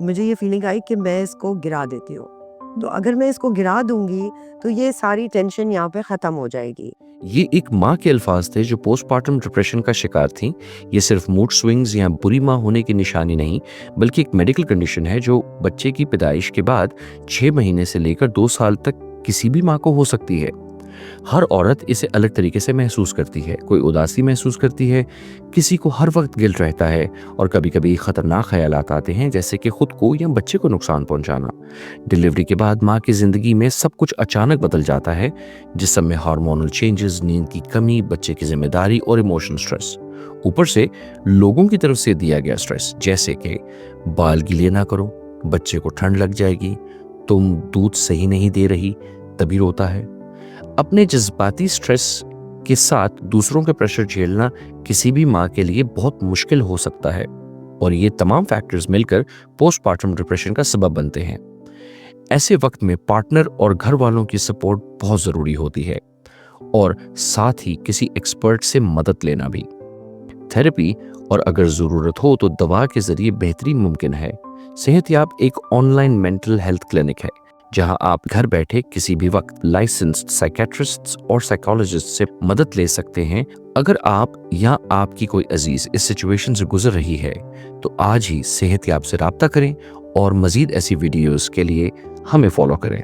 مجھے یہ فیلنگ آئی کہ میں اس کو گرا دیتی ہوں. تو اگر میں اس کو گرا دوں گی تو یہ ساری ٹینشن یہاں پہ ختم ہو جائے گی. یہ ایک ماں کے الفاظ تھے جو پوسٹ پارٹم ڈپریشن کا شکار تھیں. یہ صرف موڈ سوئنگز یا بری ماں ہونے کی نشانی نہیں، بلکہ ایک میڈیکل کنڈیشن ہے جو بچے کی پیدائش کے بعد 6 مہینے سے لے کر 2 سال تک کسی بھی ماں کو ہو سکتی ہے. ہر عورت اسے الگ طریقے سے محسوس کرتی ہے. کوئی اداسی محسوس کرتی ہے، کسی کو ہر وقت گلٹ رہتا ہے، اور کبھی کبھی خطرناک خیالات آتے ہیں جیسے کہ خود کو یا بچے کو نقصان پہنچانا. ڈلیوری کے بعد ماں کی زندگی میں سب کچھ اچانک بدل جاتا ہے. جسم میں ہارمونل چینجز، نیند کی کمی، بچے کی ذمہ داری اور ایموشنل سٹریس. اوپر سے لوگوں کی طرف سے دیا گیا سٹریس جیسے کہ بال گیلے نہ کرو، بچے کو ٹھنڈ لگ جائے گی، تم دودھ صحیح نہیں دے رہی تبھی روتا ہے. اپنے جذباتی سٹریس کے ساتھ دوسروں کے پریشر جھیلنا کسی بھی ماں کے لیے بہت مشکل ہو سکتا ہے، اور یہ تمام فیکٹرز مل کر پوسٹ پارٹم ڈپریشن کا سبب بنتے ہیں. ایسے وقت میں پارٹنر اور گھر والوں کی سپورٹ بہت ضروری ہوتی ہے، اور ساتھ ہی کسی ایکسپرٹ سے مدد لینا بھی. تھراپی اور اگر ضرورت ہو تو دوا کے ذریعے بہتری ممکن ہے. صحت یاب ایک on line mental health clinic ہے جہاں آپ گھر بیٹھے کسی بھی وقت لائسنسڈ سائیکیٹرسٹ اور سائیکالوجسٹ سے مدد لے سکتے ہیں. اگر آپ یا آپ کی کوئی عزیز اس سچویشن سے گزر رہی ہے تو آج ہی صحت یاب سے رابطہ کریں، اور مزید ایسی ویڈیوز کے لیے ہمیں فالو کریں.